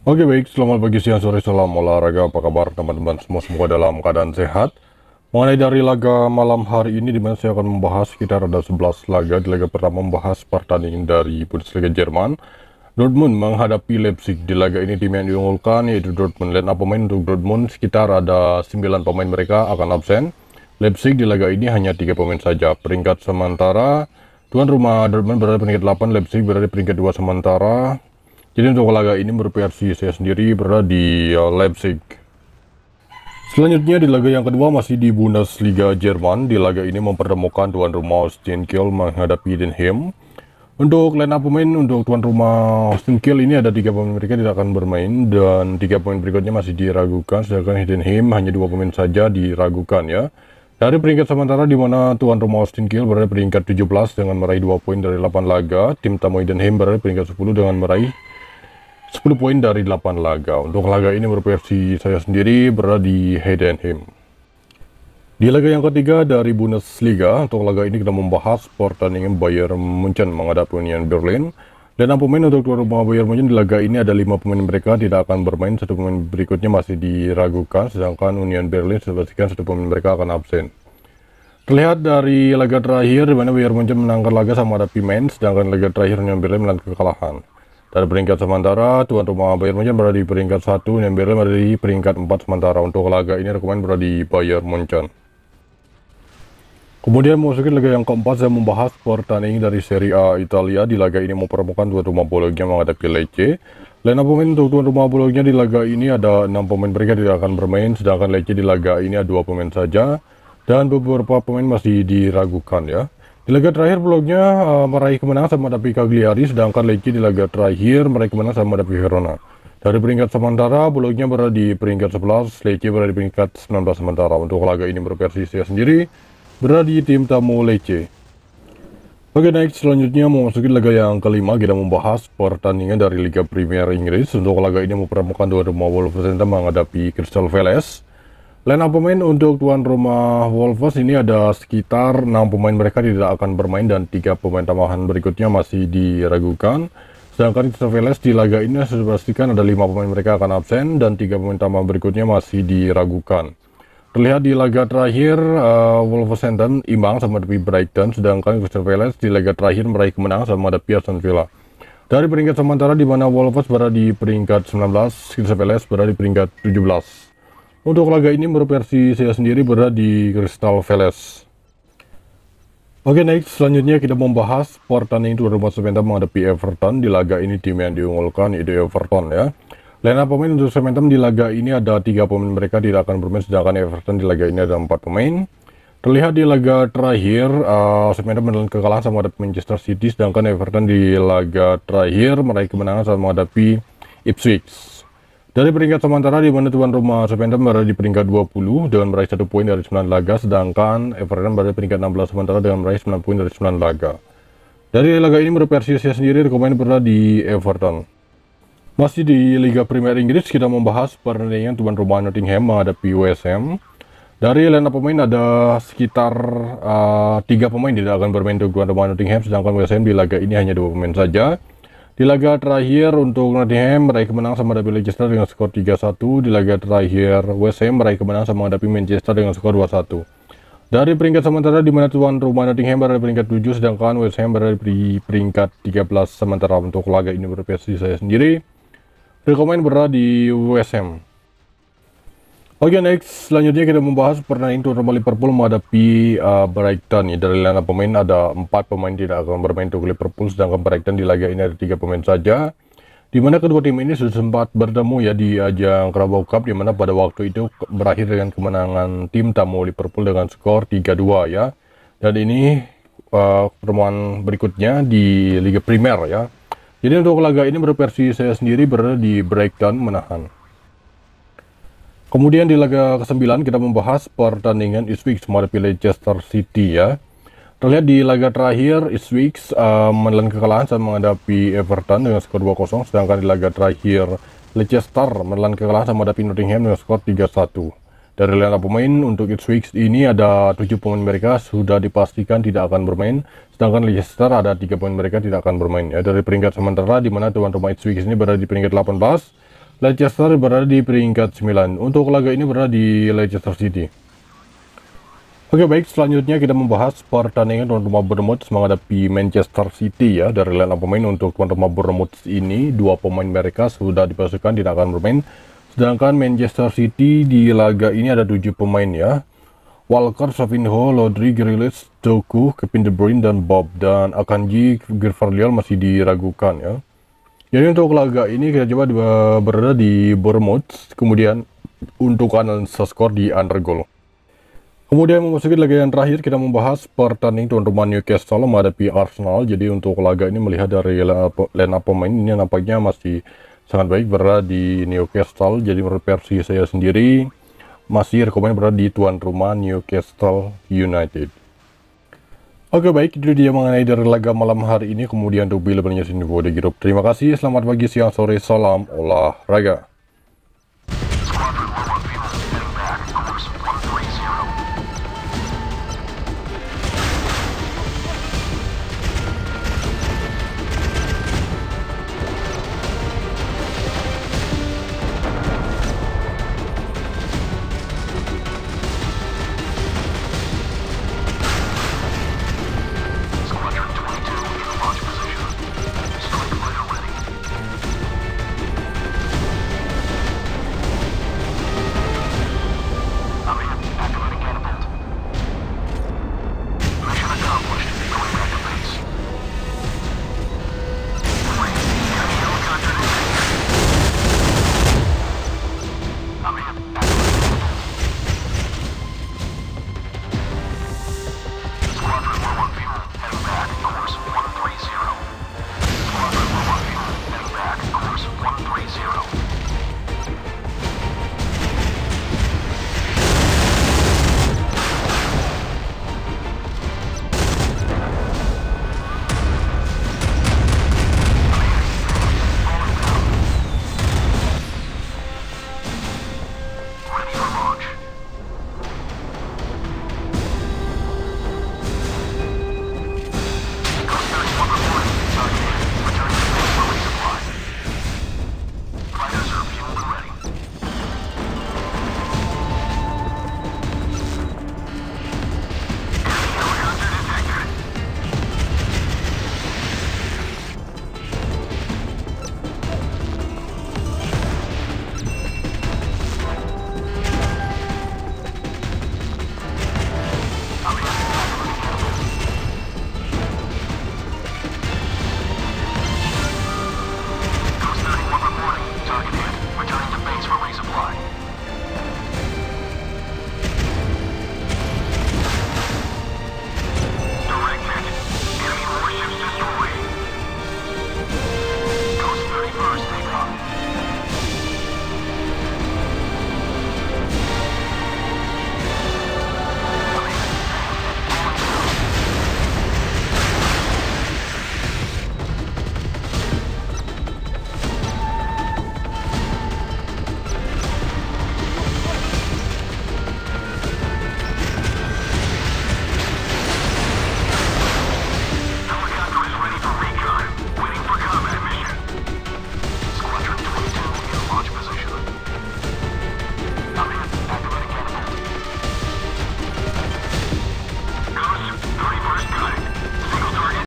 Oke baik, selamat pagi, siang, sore, salam olahraga. Apa kabar teman-teman semua? Semoga dalam keadaan sehat. Mengenai dari laga malam hari ini, dimana saya akan membahas sekitar ada 11 laga. Di laga pertama membahas pertandingan dari Bundesliga Jerman. Dortmund menghadapi Leipzig. Di laga ini tim yang diunggulkan yaitu Dortmund. Line up pemain untuk Dortmund sekitar ada 9 pemain mereka akan absen. Leipzig di laga ini hanya 3 pemain saja. Peringkat sementara, tuan rumah Dortmund berada di peringkat 8, Leipzig berada di peringkat 2 sementara. Jadi untuk laga ini berversi saya sendiri berada di Leipzig. Selanjutnya di laga yang kedua masih di Bundesliga Jerman. Di laga ini mempertemukan tuan rumah Holstein Kiel menghadapi Heidenheim. Untuk line up pemain untuk tuan rumah Holstein Kiel ini ada 3 pemain mereka tidak akan bermain dan 3 pemain berikutnya masih diragukan, sedangkan Heidenheim hanya 2 pemain saja diragukan ya. Dari peringkat sementara di mana tuan rumah Holstein Kiel berada di peringkat 17 dengan meraih 2 poin dari 8 laga, tim tamu Heidenheim berada di peringkat 10 dengan meraih 10 poin dari 8 laga. Untuk laga ini berversi saya sendiri berada di Heidenheim. Di laga yang ketiga dari Bundesliga, untuk laga ini kita membahas pertandingan Bayern Munchen menghadapi Union Berlin. Dan pemain untuk tuan rumah Bayern Munchen di laga ini ada 5 pemain mereka tidak akan bermain, 1 pemain berikutnya masih diragukan, sedangkan Union Berlin sudah pastikan 1 pemain mereka akan absen. Terlihat dari laga terakhir di mana Bayern Munchen menangkan laga sama hadapi Mainz, sedangkan laga terakhir Union Berlin menelan kekalahan. Dari peringkat sementara, tuan rumah Bayern Munchen berada di peringkat 1, Union Berlin berada di peringkat 4 sementara. Untuk laga ini rekomen berada di Bayern Munchen. Kemudian memasuki laga yang keempat, saya membahas pertandingan dari Serie A Italia. Di laga ini mempertemukan tuan rumah Bologna menghadapi Lecce. Line up pemain untuk tuan rumah Bologna di laga ini ada 6 pemain mereka tidak akan bermain, sedangkan Lecce di laga ini ada 2 pemain saja dan beberapa pemain masih diragukan ya. Di laga terakhir Bologna meraih kemenangan sama menghadapi Cagliari, sedangkan Lecce di laga terakhir meraih kemenangan sama menghadapi Verona. Dari peringkat sementara, Bologna berada di peringkat 11, Lecce berada di peringkat 19 sementara. Untuk laga ini berversi saya sendiri berada di tim tamu Lecce. Oke, next selanjutnya memasuki laga yang kelima, kita membahas pertandingan dari Liga Premier Inggris. Untuk laga ini mempertemukan tuan rumah Wolverhampton menghadapi Crystal Palace. Line up pemain untuk tuan rumah Wolves ini ada sekitar 6 pemain mereka tidak akan bermain dan 3 pemain tambahan berikutnya masih diragukan. Sedangkan Crystal Palace di laga ini sudah dipastikan ada 5 pemain mereka akan absen dan 3 pemain tambahan berikutnya masih diragukan. Terlihat di laga terakhir Wolverhampton imbang sama dengan Brighton, sedangkan Crystal Palace di laga terakhir meraih kemenangan sama dengan Aston Villa. Dari peringkat sementara di mana Wolves berada di peringkat 19, Crystal Palace berada di peringkat 17. Untuk laga ini berversi saya sendiri berada di Crystal Palace. Oke, next selanjutnya kita membahas pertandingan tuan rumah Southampton menghadapi Everton. Di laga ini tim yang diunggulkan yaitu Everton ya. Line up pemain untuk Southampton di laga ini ada 3 pemain mereka tidak akan bermain, sedangkan Everton di laga ini ada 4 pemain. Terlihat di laga terakhir Southampton menelan kekalahan sama menghadapi Manchester City, sedangkan Everton di laga terakhir meraih kemenangan sama menghadapi Ipswich. Dari peringkat sementara di mana tuan rumah Southampton berada di peringkat 20 dengan meraih 1 poin dari 9 laga, sedangkan Everton berada di peringkat 16 sementara dengan meraih 9 poin dari 9 laga. Dari laga ini berversi saya sendiri rekomen berada di Everton. Masih di Liga Premier Inggris, kita membahas pertandingan tuan rumah Nottingham menghadapi West Ham. Dari line up pemain ada sekitar 3 pemain tidak akan bermain untuk tuan rumah Nottingham, sedangkan West Ham di laga ini hanya 2 pemain saja. Di laga terakhir untuk Nottingham meraih kemenangan sama menghadapi Leicester dengan skor 3-1. Di laga terakhir West Ham meraih kemenangan sama menghadapi Manchester dengan skor 2-1. Dari peringkat sementara di mana tuan rumah Nottingham berada di peringkat 7, sedangkan West Ham berada di peringkat 13 sementara. Untuk laga ini berversi saya sendiri rekomen berada di West Ham. Oke, next selanjutnya kita membahas pertandingan tuan rumah Liverpool menghadapi Brighton. Dari line up pemain ada 4 pemain tidak akan bermain untuk Liverpool, sedangkan Brighton di laga ini ada 3 pemain saja. Di mana kedua tim ini sudah sempat bertemu ya di ajang Carabao Cup, di mana pada waktu itu berakhir dengan kemenangan tim tamu Liverpool dengan skor 3-2 ya. Dan ini pertemuan berikutnya di Liga Primer ya. Jadi untuk laga ini berversi saya sendiri berada di Brighton menahan. Kemudian di laga ke-9 kita membahas pertandingan Ipswich menghadapi Leicester City ya. Terlihat di laga terakhir Ipswich menelan kekalahan saat menghadapi Everton dengan skor 2-0, sedangkan di laga terakhir Leicester menelan kekalahan sama menghadapi Nottingham dengan skor 3-1. Dari line up pemain untuk Ipswich ini ada 7 pemain mereka sudah dipastikan tidak akan bermain, sedangkan Leicester ada 3 pemain mereka tidak akan bermain ya. Dari peringkat sementara di mana tuan rumah Ipswich ini berada di peringkat 18, Leicester berada di peringkat 9. Untuk laga ini berada di Leicester City. Oke baik, selanjutnya kita membahas pertandingan tuan rumah Bournemouth menghadapi Manchester City ya. Dari line up pemain untuk tuan rumah Bournemouth ini, 2 pemain mereka sudah dipastikan tidak akan bermain. Sedangkan Manchester City di laga ini ada 7 pemain ya. Walker, Savinho, Rodri, Grealish, Doku, Kevin De Bruyne, dan Bob. Dan Akanji, Gvardiol masih diragukan ya. Jadi untuk laga ini kita coba berada di Bournemouth, kemudian untuk analisa skor di under goal. Kemudian memasuki laga yang terakhir, kita membahas pertandingan tuan rumah Newcastle menghadapi Arsenal. Jadi untuk laga ini melihat dari line up pemain ini nampaknya masih sangat baik berada di Newcastle. Jadi menurut versi saya sendiri masih rekomend berada di tuan rumah Newcastle United. Oke baik, itu dia mengenai dari laga malam hari ini. Kemudian untuk bila-bilanya sini di grup. Terima kasih, selamat pagi, siang, sore, salam olahraga.